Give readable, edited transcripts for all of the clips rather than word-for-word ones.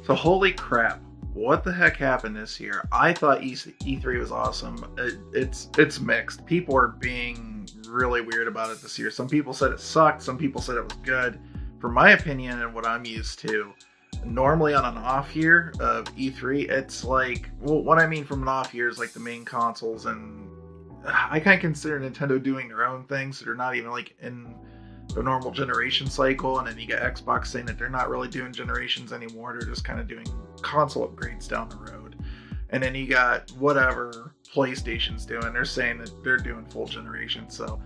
So holy crap, what the heck happened this year? I thought E3 was awesome. It's mixed. People are being really weird about it this year. Some people said it sucked. Some people said it was good. For my opinion and what I'm used to, normally on an off year of E3, it's like, well, what I mean from an off year is like the main consoles, and I kind of consider Nintendo doing their own things. So they're not even like in the normal generation cycle, and then you get Xbox saying that they're not really doing generations anymore. They're just kind of doing console upgrades down the road. And then you got whatever PlayStation's doing. They're saying that they're doing full generation. So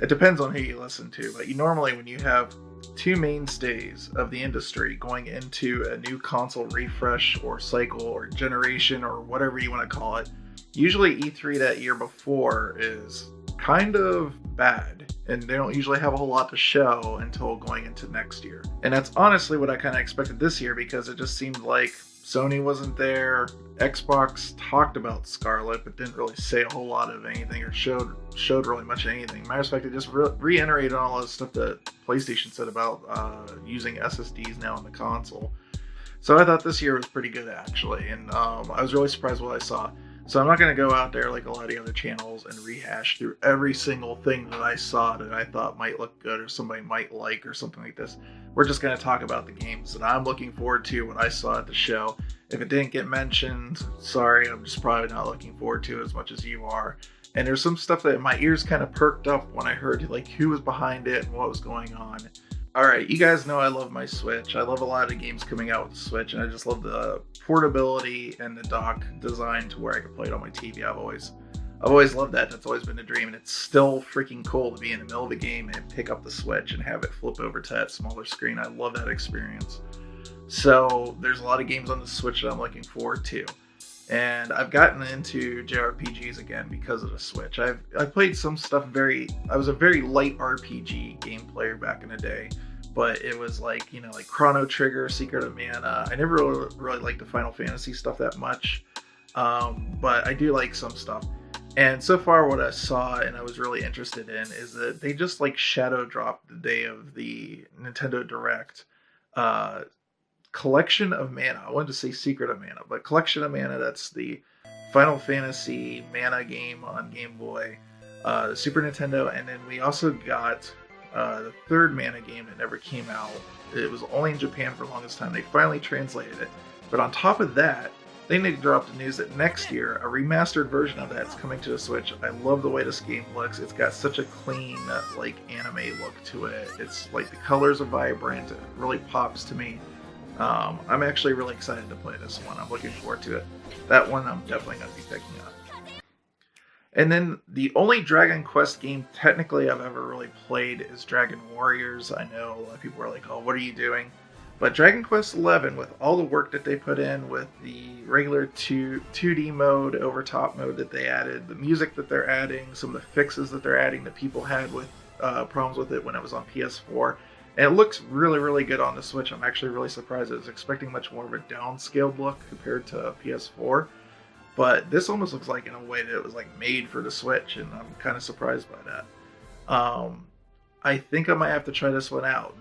it depends on who you listen to. But you normally, when you have two mainstays of the industry going into a new console refresh or cycle or generation or whatever you want to call it, usually E3 that year before is kind of bad, and they don't usually have a whole lot to show until going into next year. And that's honestly what I kind of expected this year, because it just seemed like Sony wasn't there. Xbox talked about Scarlet, but didn't really say a whole lot of anything or showed really much of anything. Matter of fact, it just reiterated all the stuff that PlayStation said about using SSDs now in the console. So I thought this year was pretty good, actually, and I was really surprised what I saw. So I'm not going to go out there like a lot of the other channels and rehash through every single thing that I saw that I thought might look good or somebody might like or something like this. We're just going to talk about the games that I'm looking forward to, what I saw at the show. If it didn't get mentioned, sorry, I'm just probably not looking forward to it as much as you are. And there's some stuff that my ears kind of perked up when I heard like who was behind it and what was going on. Alright, you guys know I love my Switch. I love a lot of the games coming out with the Switch, and I just love the portability and the dock design to where I can play it on my TV. I've always loved that. That's always been a dream, and it's still freaking cool to be in the middle of the game and pick up the Switch and have it flip over to that smaller screen. I love that experience. So there's a lot of games on the Switch that I'm looking forward to. And I've gotten into JRPGs again because of the Switch. I played some stuff I was a very light RPG game player back in the day, but it was like, you know, like Chrono Trigger, Secret of Mana. I never really liked the Final Fantasy stuff that much, but I do like some stuff. And so far what I saw and I was really interested in is that they just like shadow dropped the day of the Nintendo Direct, Collection of Mana. I wanted to say Secret of Mana, but Collection of Mana, that's the Final Fantasy Mana game on Game Boy, Super Nintendo, and then we also got the third Mana game that never came out. It was only in Japan for the longest time. They finally translated it. But on top of that, they dropped the news that next year, a remastered version of that's coming to the Switch. I love the way this game looks. It's got such a clean, like, anime look to it. It's like the colors are vibrant. It really pops to me. I'm actually really excited to play this one. I'm looking forward to it. That one I'm definitely going to be picking up. And then the only Dragon Quest game technically I've ever really played is Dragon Warriors. I know a lot of people are like, oh, what are you doing? But Dragon Quest XI, with all the work that they put in with the regular 2D mode, overtop mode that they added, the music that they're adding, some of the fixes that they're adding that people had with problems with it when it was on PS4, and it looks really, really good on the Switch. I'm actually really surprised. I was expecting much more of a downscaled look compared to PS4. But this almost looks like in a way that it was like made for the Switch, and I'm kind of surprised by that. I think I might have to try this one out.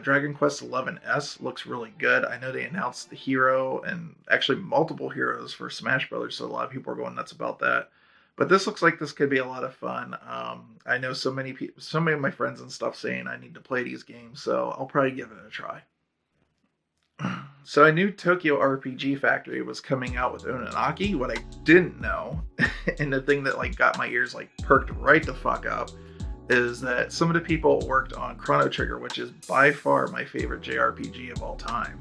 Dragon Quest XI S looks really good. I know they announced the hero and actually multiple heroes for Smash Brothers, so a lot of people are going nuts about that. But this looks like this could be a lot of fun. I know so many of my friends and stuff saying I need to play these games, so I'll probably give it a try. So I knew Tokyo RPG Factory was coming out with Ononaki. What I didn't know, and the thing that like got my ears like perked right the fuck up, is that some of the people worked on Chrono Trigger, which is by far my favorite JRPG of all time,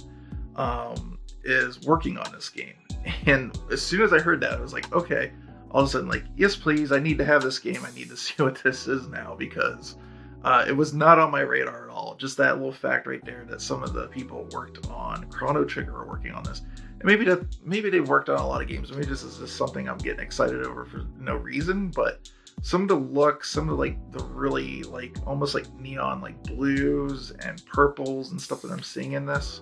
is working on this game. And as soon as I heard that, I was like, okay. All of a sudden, like, yes, please, I need to have this game. I need to see what this is now, because it was not on my radar at all. Just that little fact right there that some of the people worked on Chrono Trigger are working on this. And maybe they've worked on a lot of games. Maybe this is just something I'm getting excited over for no reason, but some of the looks, some of like the really like almost like neon like blues and purples and stuff that I'm seeing in this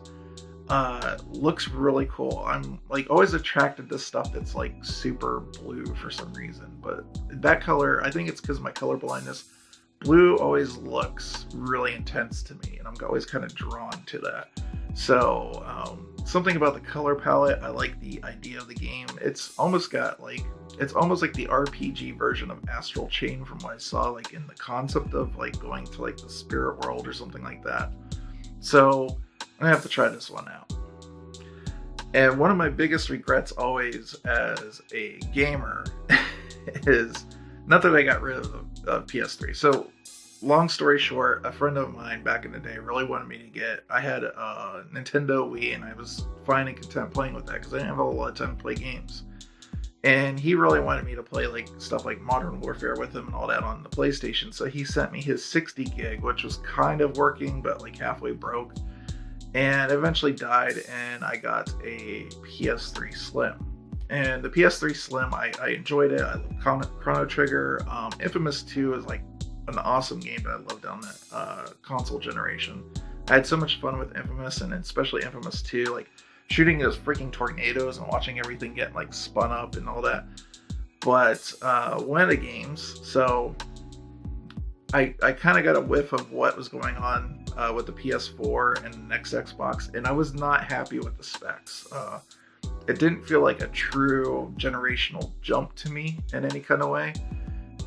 looks really cool. I'm like always attracted to stuff that's like super blue for some reason, but that color, I think it's because of my color blindness. Blue always looks really intense to me, and I'm always kind of drawn to that. So something about the color palette. I like the idea of the game. It's almost like the RPG version of Astral Chain from what I saw, like in the concept of like going to like the spirit world or something like that. So I'm gonna have to try this one out. And one of my biggest regrets always as a gamer is not that I got rid of the PS3. So long story short, a friend of mine back in the day really wanted me to get. I had a Nintendo Wii, and I was fine and content playing with that because I didn't have a lot of time to play games. And he really wanted me to play like stuff like Modern Warfare with him and all that on the PlayStation. So he sent me his 60 gig, which was kind of working, but like halfway broke. And eventually died, and I got a PS3 Slim. And the PS3 Slim, I enjoyed it. I love Chrono Trigger. Infamous 2 is like an awesome game that I loved on that console generation. I had so much fun with Infamous, and especially Infamous 2, like shooting those freaking tornadoes and watching everything get like spun up and all that. But one of the games, so I kind of got a whiff of what was going on with the PS4 and the next Xbox, and I was not happy with the specs. It didn't feel like a true generational jump to me in any kind of way,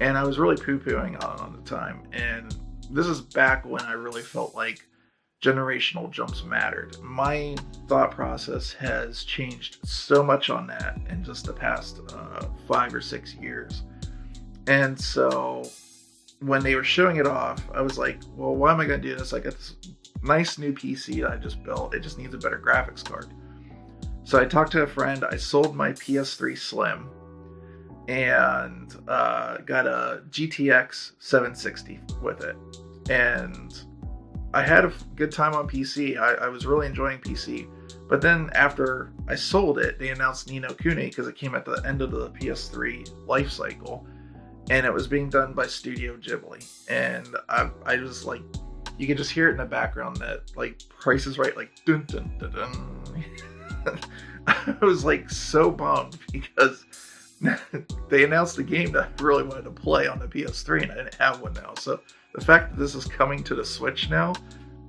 and I was really poo-pooing on the time. And this is back when I really felt like generational jumps mattered. My thought process has changed so much on that in just the past 5 or 6 years. And so when they were showing it off, I was like, well, why am I going to do this? I got this nice new PC that I just built. It just needs a better graphics card. So I talked to a friend. I sold my PS3 Slim and got a GTX 760 with it. And I had a good time on PC. I was really enjoying PC. But then after I sold it, they announced Ni no Kuni because it came at the end of the PS3 life cycle. And it was being done by Studio Ghibli. And I was like, you can just hear it in the background that like Price is Right, like dun dun dun dun. I was like so bummed because they announced a game that I really wanted to play on the PS3 and I didn't have one now. So the fact that this is coming to the Switch now,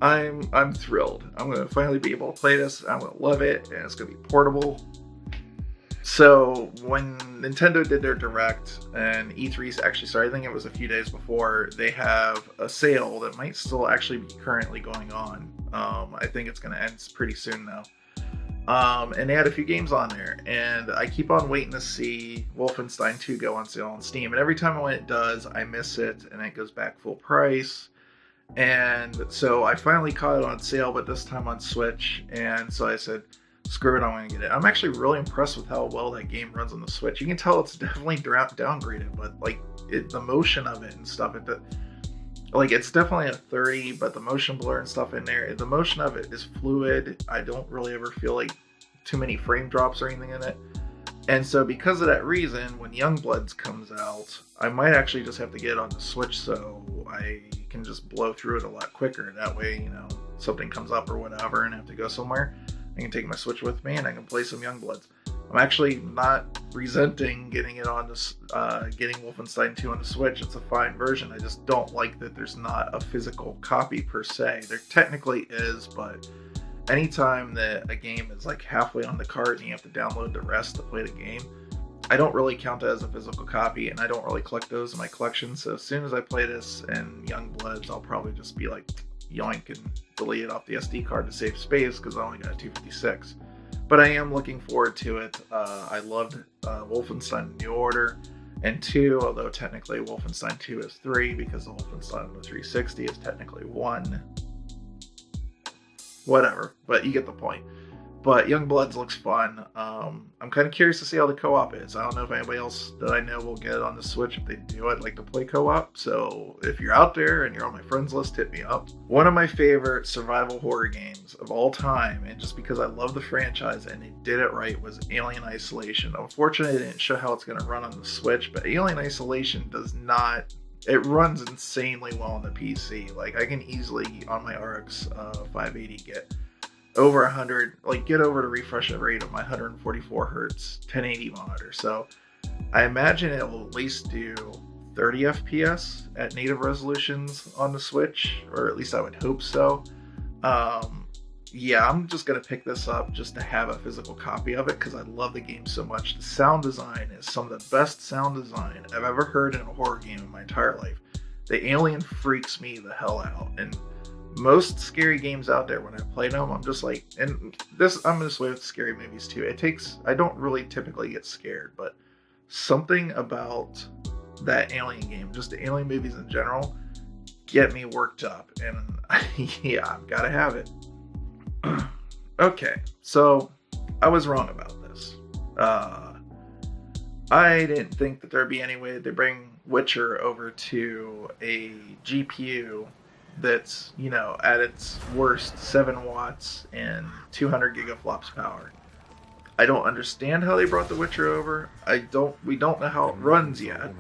I'm thrilled. I'm gonna finally be able to play this. I'm gonna love it, and it's gonna be portable. So when Nintendo did their Direct and E3's actually started, I think it was a few days before, they have a sale that might still actually be currently going on. I think it's going to end pretty soon now. And they had a few games on there, and I keep on waiting to see Wolfenstein 2 go on sale on Steam. And every time when it does, I miss it, and it goes back full price. And so I finally caught it on sale, but this time on Switch. And so I said, screw it, I want to get it. I'm actually really impressed with how well that game runs on the Switch. You can tell it's definitely downgraded, but like the motion of it and stuff, it's definitely a 30, but the motion blur and stuff in there, the motion of it is fluid. I don't really ever feel like too many frame drops or anything in it. And so because of that reason, when Youngbloods comes out, I might actually just have to get it on the Switch so I can just blow through it a lot quicker. That way, something comes up or whatever and I have to go somewhere, I can take my Switch with me and I can play some Youngbloods. I'm actually not resenting getting it on this, getting Wolfenstein 2 on the Switch. It's a fine version. I just don't like that there's not a physical copy per se. There technically is, but anytime that a game is like halfway on the cart and you have to download the rest to play the game, I don't really count that as a physical copy, and I don't really collect those in my collection. So as soon as I play this and Youngbloods, I'll probably just be like, yoink, and delete it off the SD card to save space because I only got a 256. But I am looking forward to it. I loved Wolfenstein New Order and 2, although technically Wolfenstein 2 is 3 because the Wolfenstein on the 360 is technically 1. Whatever, but you get the point. But Youngbloods looks fun. I'm kind of curious to see how the co-op is. I don't know if anybody else that I know will get it on the Switch. If they do, I'd like to play co-op. So if you're out there and you're on my friends list, hit me up. One of my favorite survival horror games of all time, and just because I love the franchise and they did it right, was Alien Isolation. Unfortunately, they didn't show how it's going to run on the Switch, but Alien Isolation does not... It runs insanely well on the PC. Like, I can easily, on my RX 580, get over 100, get over the refresh rate of my 144 hertz 1080 monitor. So I imagine it will at least do 30 FPS at native resolutions on the Switch, or at least I would hope so. yeah, I'm just gonna pick this up just to have a physical copy of it because I love the game so much. The sound design is some of the best sound design I've ever heard in a horror game in my entire life. The alien freaks me the hell out, and most scary games out there, when I played them, I'm just like, and this, I'm this way with scary movies too. I don't really typically get scared, but something about that alien game, just the alien movies in general, get me worked up, and yeah, I've got to have it. Okay, so I was wrong about this. I didn't think that there'd be any way to bring Witcher over to a GPU that's, at its worst 7 watts and 200 gigaflops power. I don't understand how they brought The Witcher over. We don't know how it runs yet.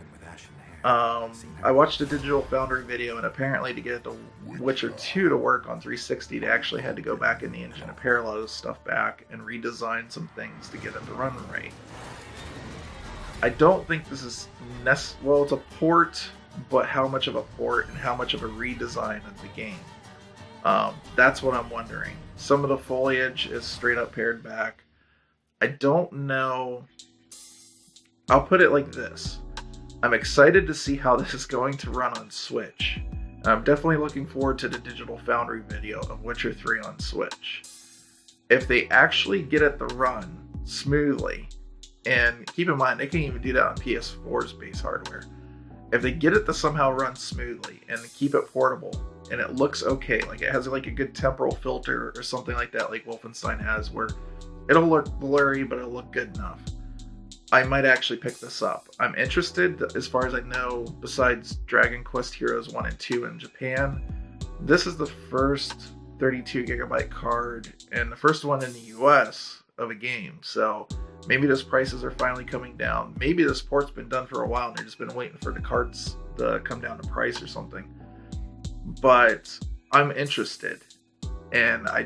I watched a Digital Foundry video, and apparently to get The Witcher 2 to work on 360, they actually had to go back in the engine and pare a lot of stuff back and redesign some things to get it to run right. I don't think this is well, it's a port, but how much of a port and how much of a redesign of the game? That's what I'm wondering. Some of the foliage is straight up pared back. I don't know. I'll put it like this. I'm excited to see how this is going to run on Switch. I'm definitely looking forward to the Digital Foundry video of Witcher 3 on Switch. If they actually get it to run smoothly, and keep in mind, they can't even do that on PS4's base hardware. If they get it to somehow run smoothly and keep it portable, and it looks okay, like it has like a good temporal filter or something like that, like Wolfenstein has, where it'll look blurry, but it'll look good enough, I might actually pick this up. I'm interested. As far as I know, besides Dragon Quest Heroes 1 and 2 in Japan, this is the first 32 gigabyte card and the first one in the US of a game. So maybe those prices are finally coming down. Maybe this port's been done for a while and they've just been waiting for the cards to come down in price or something. But I'm interested. And I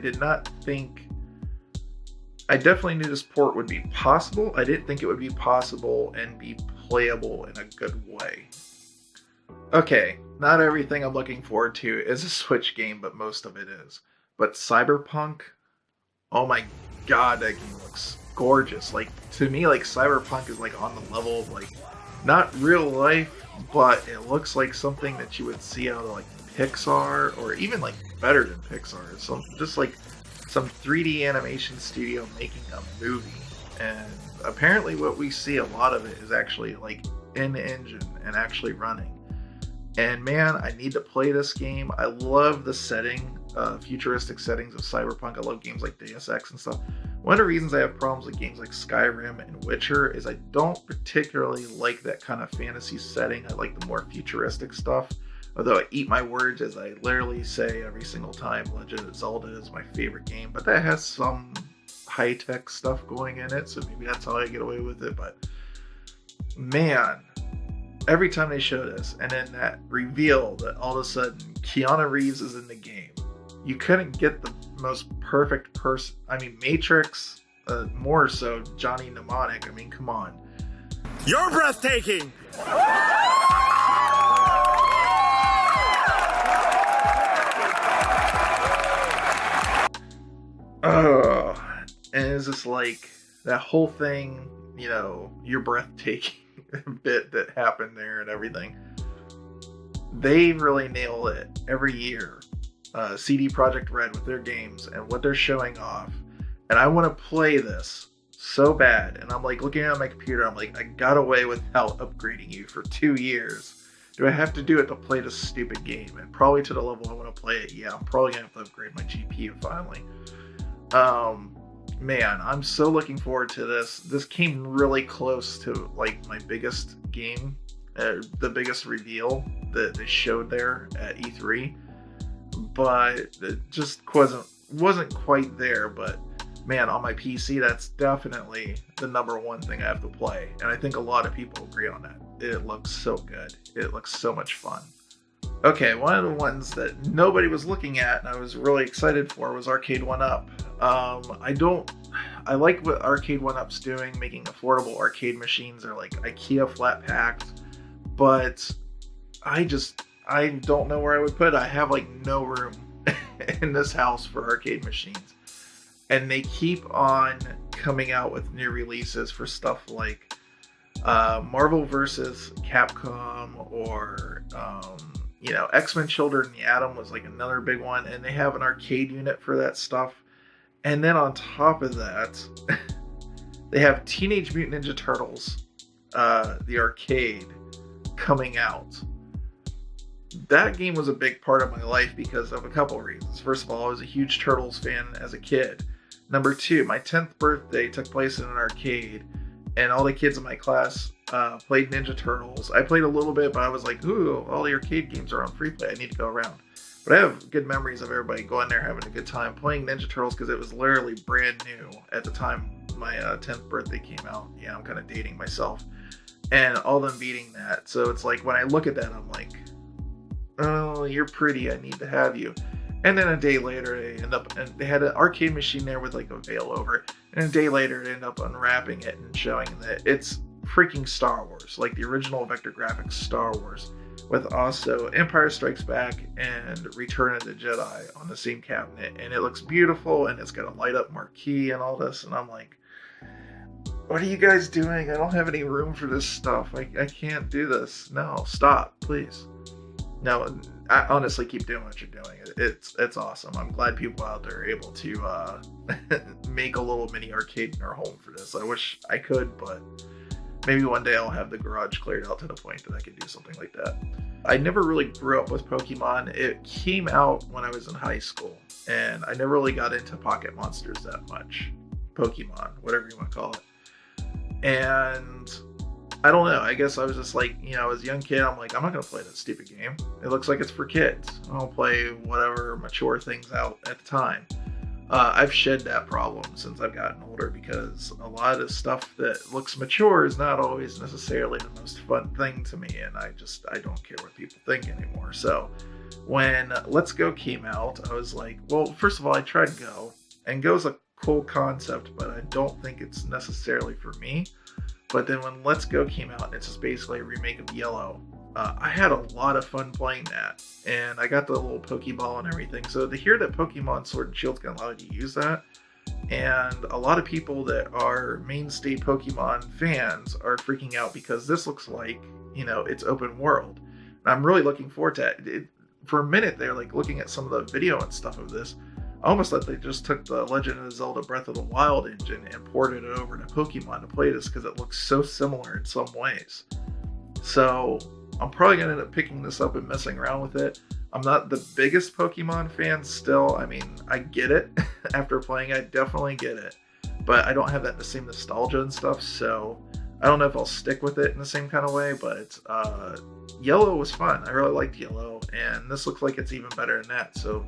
definitely knew this port would be possible. I didn't think it would be possible and be playable in a good way. Okay, not everything I'm looking forward to is a Switch game, but most of it is. But Cyberpunk, oh my god, that game looks gorgeous. Like, to me, like, Cyberpunk is like on the level of like, not real life, but it looks like something that you would see out of like Pixar, or even like better than Pixar. So just like some 3D animation studio making a movie. And apparently what we see, a lot of it is actually like in the engine and actually running. And man, I need to play this game. I love the setting, futuristic settings of Cyberpunk. I love games like Deus Ex and stuff. One of the reasons I have problems with games like Skyrim and Witcher is I don't particularly like that kind of fantasy setting. I like the more futuristic stuff. Although I eat my words, as I literally say every single time, Legend of Zelda is my favorite game. But that has some high-tech stuff going in it, so maybe that's how I get away with it. But man, every time they show this, and then that reveal that all of a sudden Keanu Reeves is in the game, you couldn't get the most perfect person. I mean, Matrix, more so Johnny Mnemonic. I mean, come on. You're breathtaking! And it's just like that whole thing, you're breathtaking bit that happened there and everything. They really nail it every year. CD Projekt Red with their games and what they're showing off. And I want to play this so bad. And I'm like looking at my computer, I'm like, I got away without upgrading you for 2 years. Do I have to do it to play this stupid game? And probably to the level I want to play it, yeah, I'm probably going to have to upgrade my GPU finally. Man, I'm so looking forward to this. This came really close to like my biggest game, the biggest reveal that they showed there at E3, but it just wasn't quite there. But man, on my PC, that's definitely the number one thing I have to play, and I think a lot of people agree on that. It looks so good. It looks so much fun. Okay, one of the ones that nobody was looking at and I was really excited for was Arcade 1-Up. I like what Arcade 1-Up's doing, making affordable arcade machines. They're like IKEA flat packed, but I don't know where I would put it. I have like no room in this house for arcade machines. And they keep on coming out with new releases for stuff like Marvel vs. Capcom, or X-Men Children of the Atom was like another big one, and they have an arcade unit for that stuff. And then on top of that, they have Teenage Mutant Ninja Turtles, the arcade, coming out. That game was a big part of my life because of a couple of reasons. First of all, I was a huge Turtles fan as a kid. Number two, my 10th birthday took place in an arcade, and all the kids in my class played Ninja Turtles. I played a little bit, but I was like, ooh, all the arcade games are on free play. I need to go around. But I have good memories of everybody going there having a good time playing Ninja Turtles because it was literally brand new at the time my 10th birthday came out. Yeah, I'm kind of dating myself. And all them beating that. So it's like when I look at that, I'm like, oh, you're pretty. I need to have you. And then a day later, they had an arcade machine there with like a veil over it. And a day later, they end up unwrapping it and showing that it's freaking Star Wars, like the original vector graphics Star Wars, with also Empire Strikes Back and Return of the Jedi on the same cabinet. And it looks beautiful, and it's got a light up marquee and all this. And I'm like, what are you guys doing? I don't have any room for this stuff. I can't do this. No, stop, please. No, I honestly keep doing what you're doing. It's awesome. I'm glad people out there are able to make a little mini arcade in their home for this. I wish I could, but maybe one day I'll have the garage cleared out to the point that I could do something like that. I never really grew up with Pokemon. It came out when I was in high school, and I never really got into Pocket Monsters that much. Pokemon, whatever you want to call it. And I don't know. I guess I was just like, as a young kid, I'm like, I'm not going to play that stupid game. It looks like it's for kids. I'll play whatever mature things out at the time. I've shed that problem since I've gotten older because a lot of stuff that looks mature is not always necessarily the most fun thing to me. And I don't care what people think anymore. So when Let's Go came out, I was like, well, first of all, I tried Go. And Go's a cool concept, but I don't think it's necessarily for me. But then when Let's Go came out, it's just basically a remake of Yellow. I had a lot of fun playing that, and I got the little Pokeball and everything. So to hear that Pokemon Sword and Shield's gonna allow you to use that, and a lot of people that are mainstay Pokemon fans are freaking out because this looks like, it's open world. And I'm really looking forward to it. For a minute there, like looking at some of the video and stuff of this, I almost thought they just took the Legend of Zelda Breath of the Wild engine and ported it over to Pokemon to play this because it looks so similar in some ways. So I'm probably going to end up picking this up and messing around with it. I'm not the biggest Pokemon fan still. I mean, I get it. After playing, I definitely get it. But I don't have that same nostalgia and stuff, so I don't know if I'll stick with it in the same kind of way, but Yellow was fun. I really liked Yellow, and this looks like it's even better than that, so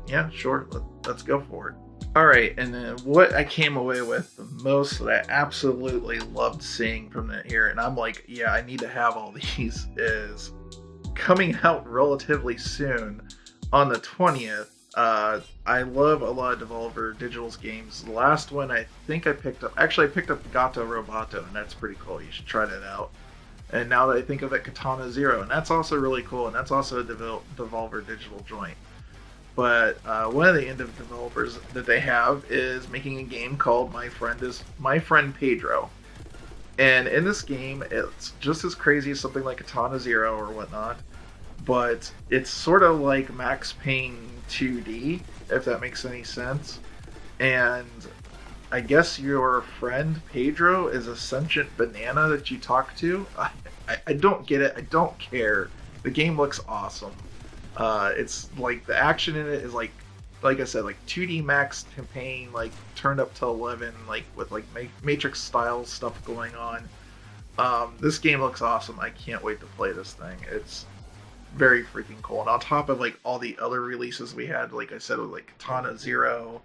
yeah, sure, let's go for it. Alright, and then what I came away with the most that I absolutely loved seeing from the here, and I'm like, yeah, I need to have all these, is coming out relatively soon on the 20th. I love a lot of Devolver Digital's games. The last one I think I picked up Gato Roboto, and that's pretty cool. You should try that out. And now that I think of it, Katana Zero, and that's also really cool, and that's also a Devolver Digital joint. But one of the indie developers that they have is making a game called My Friend Pedro. And in this game, it's just as crazy as something like Katana Zero or whatnot, but it's sort of like Max Payne 2D, if that makes any sense. And I guess your friend Pedro is a sentient banana that you talk to. I don't get it. I don't care. The game looks awesome. It's like the action in it is like I said, like 2D Max Payne, like turned up to 11, like with like Matrix style stuff going on. This game looks awesome. I can't wait to play this thing. It's very freaking cool. And on top of like all the other releases we had, like I said, with like Katana Zero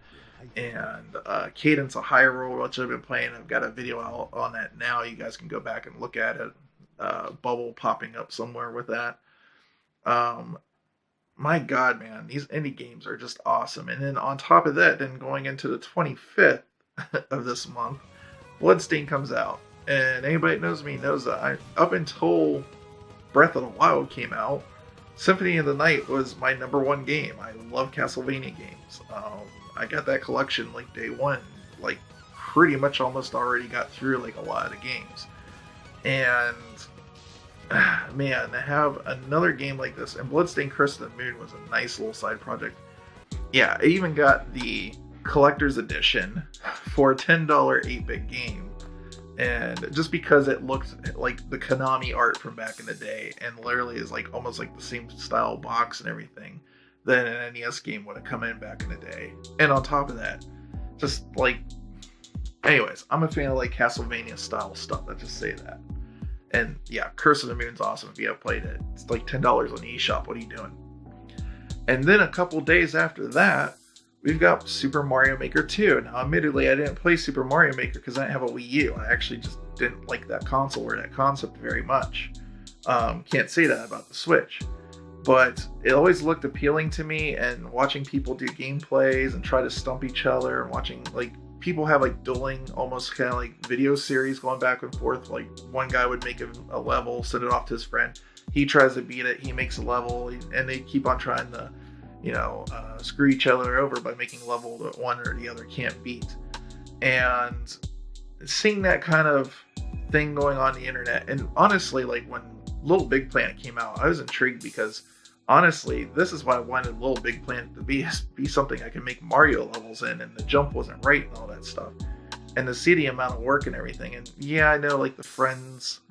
and Cadence of Hyrule, which I've been playing. I've got a video out on that now. You guys can go back and look at it. Bubble popping up somewhere with that. My God, man, these indie games are just awesome. And then on top of that, then going into the 25th of this month, Bloodstained comes out. And anybody that knows me knows that up until Breath of the Wild came out, Symphony of the Night was my number one game. I love Castlevania games. I got that collection like day one, like pretty much almost already got through like a lot of the games. And man, to have another game like this, and Bloodstained Curse of the Moon was a nice little side project. Yeah, I even got the collector's edition for a $10 8-bit game. And just because it looked like the Konami art from back in the day, and literally is like almost like the same style box and everything that an NES game would have come in back in the day. And on top of that, just like, anyways, I'm a fan of like Castlevania style stuff. I just say that. And yeah, Curse of the Moon's awesome if you have played it. It's like $10 on the eShop. What are you doing? And then a couple days after that, we've got Super Mario Maker 2. Now, admittedly, I didn't play Super Mario Maker because I didn't have a Wii U. I actually just didn't like that console or that concept very much. Can't say that about the Switch. But it always looked appealing to me, and watching people do gameplays and try to stump each other, and watching like people have like dueling, almost kind of like video series going back and forth. Like one guy would make a level, send it off to his friend. He tries to beat it. He makes a level, and they keep on trying to, screw each other over by making a level that one or the other can't beat. And seeing that kind of thing going on the internet, and honestly, like when Little Big Planet came out, I was intrigued because honestly, this is why I wanted Little Big Planet to be something I could make Mario levels in, and the jump wasn't right and all that stuff. And to see the amount of work and everything, and yeah, I know like the Friends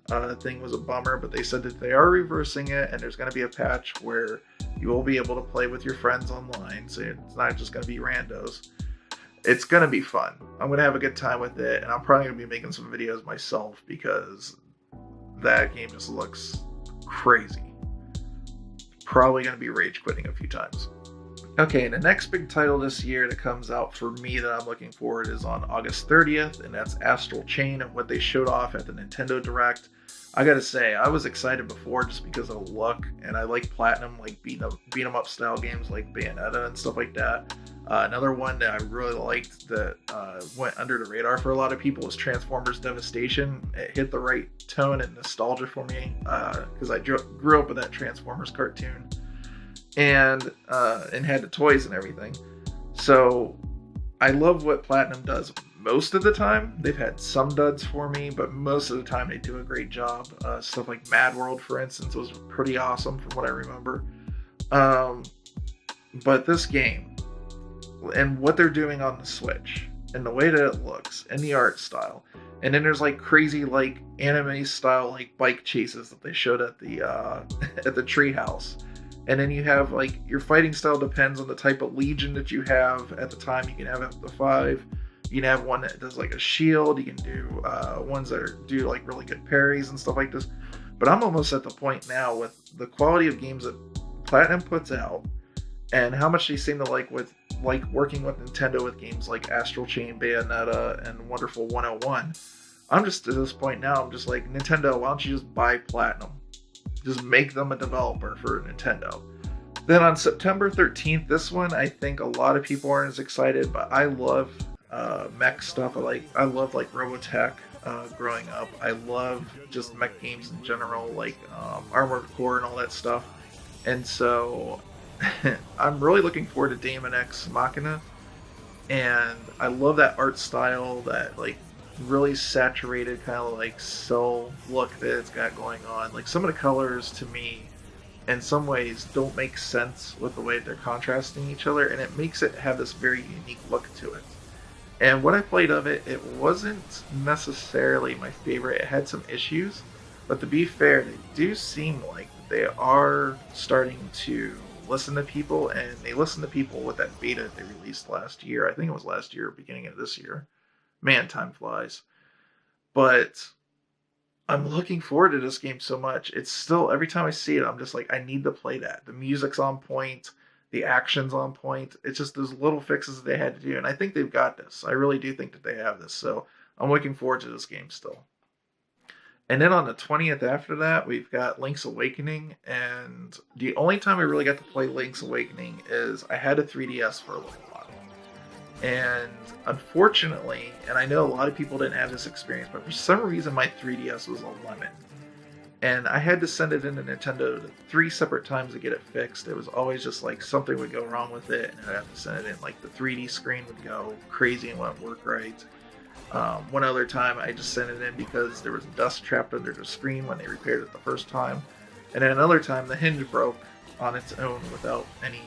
thing was a bummer, but they said that they are reversing it, and there's going to be a patch where you will be able to play with your friends online, so it's not just going to be randos. It's going to be fun. I'm going to have a good time with it, and I'm probably going to be making some videos myself because that game just looks crazy. Probably going to be rage quitting a few times. Okay, the next big title this year that comes out for me that I'm looking forward is on August 30th, and that's Astral Chain, and what they showed off at the Nintendo Direct. I gotta say, I was excited before just because of the look, and I like Platinum, like beat 'em up style games like Bayonetta and stuff like that. Another one that I really liked that went under the radar for a lot of people was Transformers Devastation. It hit the right tone and nostalgia for me because I grew up with that Transformers cartoon and had the toys and everything. So I love what Platinum does most of the time. They've had some duds for me, but most of the time they do a great job. Stuff like Mad World, for instance, was pretty awesome from what I remember. But this game, and what they're doing on the Switch, and the way that it looks, and the art style, and then there's like crazy like anime style like bike chases that they showed at the at the treehouse, and then you have like your fighting style depends on the type of legion that you have at the time. You can have up to 5. You can have one that does like a shield. You can do ones that do like really good parries and stuff like this. But I'm almost at the point now with the quality of games that Platinum puts out, and how much they seem to like working with Nintendo with games like Astral Chain, Bayonetta, and Wonderful 101. I'm just at this point now, I'm just like, Nintendo, why don't you just buy Platinum? Just make them a developer for Nintendo. Then on September 13th, this one, I think a lot of people aren't as excited, but I love mech stuff. I love like Robotech growing up. I love just mech games in general, like Armored Core and all that stuff. And so I'm really looking forward to Daemon Ex Machina, and I love that art style, that like really saturated kind of like soul look that it's got going on. Like some of the colors to me in some ways don't make sense with the way they're contrasting each other, and it makes it have this very unique look to it. And what I played of it, it wasn't necessarily my favorite. It had some issues, but to be fair, they do seem like they are starting to listen to people, and they listen to people with that beta they released last year. I think it was last year, beginning of this year. Man, time flies. But I'm looking forward to this game so much. It's still, every time I see it, I'm just like, I need to play that. The music's on point. The action's on point. It's just those little fixes that they had to do, and I think they've got this. I really do think that they have this, so I'm looking forward to this game still. And then on the 20th after that, we've got Link's Awakening, and the only time I really got to play Link's Awakening is I had a 3DS for a little while. And unfortunately, and I know a lot of people didn't have this experience, but for some reason my 3DS was a lemon. And I had to send it into Nintendo 3 separate times to get it fixed. It was always just like something would go wrong with it, and I'd have to send it in. Like the 3D screen would go crazy and wouldn't work right. One other time I just sent it in because there was dust trapped under the screen when they repaired it the first time. And then another time the hinge broke on its own without any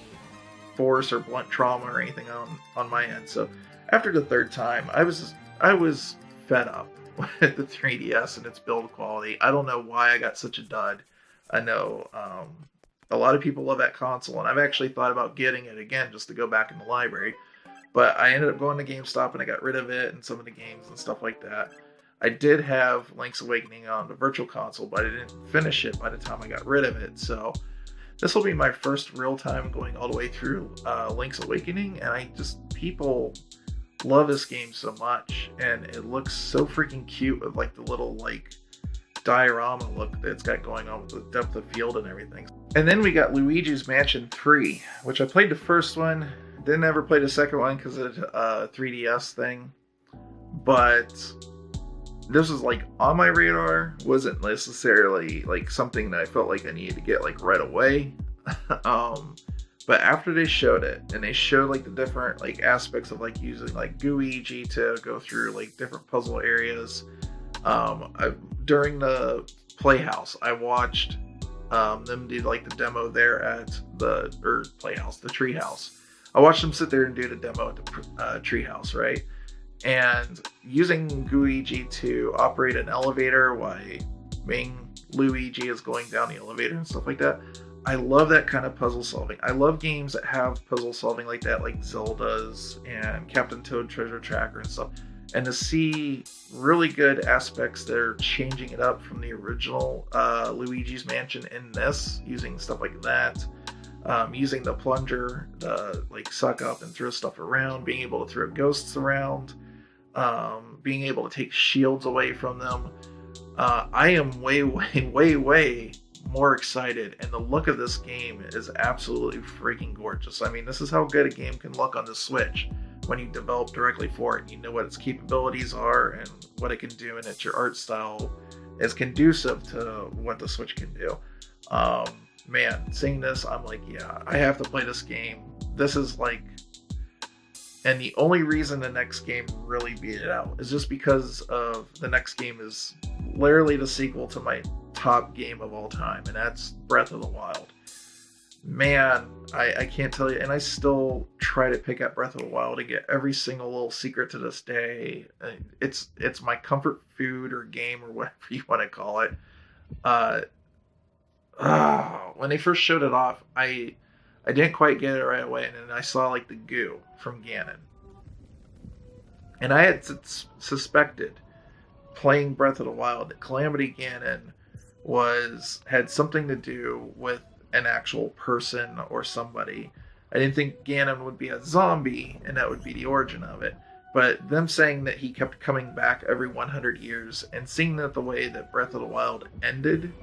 force or blunt trauma or anything on my end. So after the third time, I was fed up with the 3DS and its build quality. I don't know why I got such a dud. I know a lot of people love that console, and I've actually thought about getting it again just to go back in the library. But I ended up going to GameStop and I got rid of it and some of the games and stuff like that. I did have Link's Awakening on the Virtual Console, but I didn't finish it by the time I got rid of it. So this will be my first real time going all the way through Link's Awakening, and people love this game so much, and it looks so freaking cute with like the little like diorama look that it's got going on with the depth of field and everything. And then we got Luigi's Mansion 3, which I played the first one, didn't ever play the second one because of the 3DS thing, but this was like on my radar, wasn't necessarily like something that I felt like I needed to get like right away. But after they showed it, and they showed like the different like aspects of like using like Luigi to go through like different puzzle areas, during the Playhouse, I watched them do like the demo there at the Treehouse. I watched them sit there and do the demo at the Treehouse, right? And using Luigi to operate an elevator while main Luigi is going down the elevator and stuff like that. I love that kind of puzzle solving. I love games that have puzzle solving like that, like Zelda's and Captain Toad Treasure Tracker and stuff. And to see really good aspects that are changing it up from the original Luigi's Mansion in this, using stuff like that, using the plunger to like suck up and throw stuff around, being able to throw ghosts around, being able to take shields away from them. I am way more excited, and the look of this game is absolutely freaking gorgeous. I mean, this is how good a game can look on the Switch when you develop directly for it. You know what its capabilities are and what it can do, and that your art style is conducive to what the Switch can do. Man, seeing this, I'm like, yeah, I have to play this game. This is like, and the only reason the next game really beat it out is just because of the next game is literally the sequel to my top game of all time, and that's Breath of the Wild. Man, I can't tell you, and I still try to pick up Breath of the Wild to get every single little secret to this day. It's my comfort food or game or whatever you want to call it. When they first showed it off, I didn't quite get it right away, and then I saw like the goo from Ganon, and I had suspected playing Breath of the Wild that Calamity Ganon had something to do with an actual person or somebody. I didn't think Ganon would be a zombie and that would be the origin of it. But them saying that he kept coming back every 100 years and seeing that the way that Breath of the Wild ended,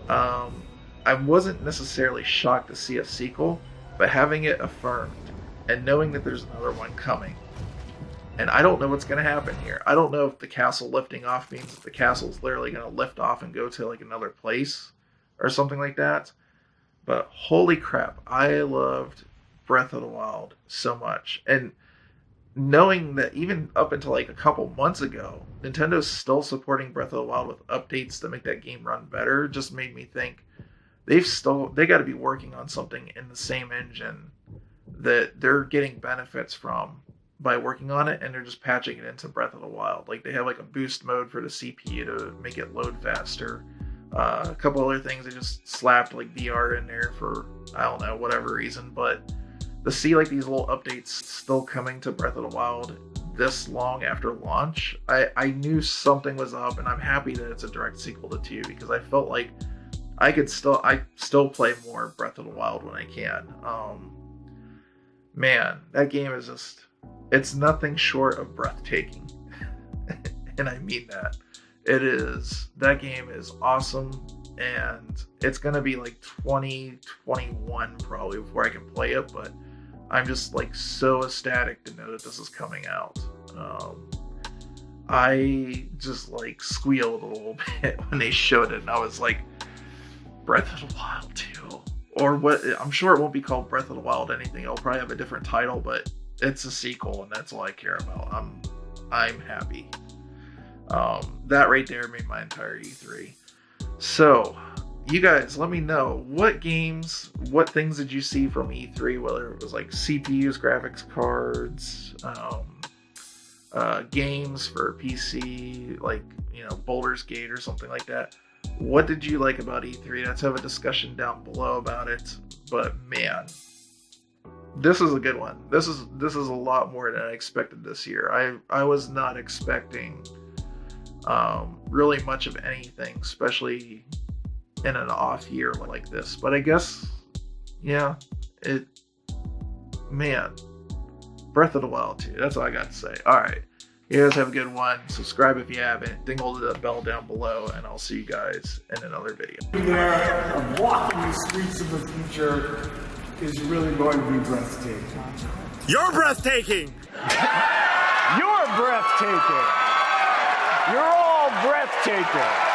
I wasn't necessarily shocked to see a sequel, but having it affirmed and knowing that there's another one coming. And I don't know what's going to happen here. I don't know if the castle lifting off means that the castle's literally going to lift off and go to like another place or something like that. But holy crap, I loved Breath of the Wild so much. And knowing that even up until like a couple months ago, Nintendo's still supporting Breath of the Wild with updates to make that game run better just made me think they got to be working on something in the same engine that they're getting benefits from by working on it, and they're just patching it into Breath of the Wild. Like they have like a boost mode for the CPU to make it load faster. A couple other things, they just slapped like VR in there for, I don't know, whatever reason. But to see like these little updates still coming to Breath of the Wild this long after launch, I knew something was up, and I'm happy that it's a direct sequel to 2 because I felt like I still play more Breath of the Wild when I can. Man, that game is just, it's nothing short of breathtaking. And I mean that. That game is awesome, and it's going to be like 2021 probably before I can play it, but I'm just like so ecstatic to know that this is coming out. I just like squealed a little bit when they showed it, and I was like, Breath of the Wild 2. Or what? I'm sure it won't be called Breath of the Wild anything. It'll probably have a different title, but it's a sequel, and that's all I care about. I'm happy. That right there made my entire E3. So, you guys, let me know what games, what things did you see from E3? Whether it was like CPUs, graphics cards, games for PC, like Baldur's Gate or something like that. What did you like about E3? Let's have a discussion down below about it. But man, this is a good one. This is a lot more than I expected this year. I was not expecting really much of anything, especially in an off year like this. But I guess, yeah, Breath of the Wild 2. That's all I got to say. All right. You guys have a good one. Subscribe if you haven't. Dingle the bell down below, and I'll see you guys in another video. There, walking the streets of the future is really going to be breathtaking. You're breathtaking! You're breathtaking! You're all breathtaking!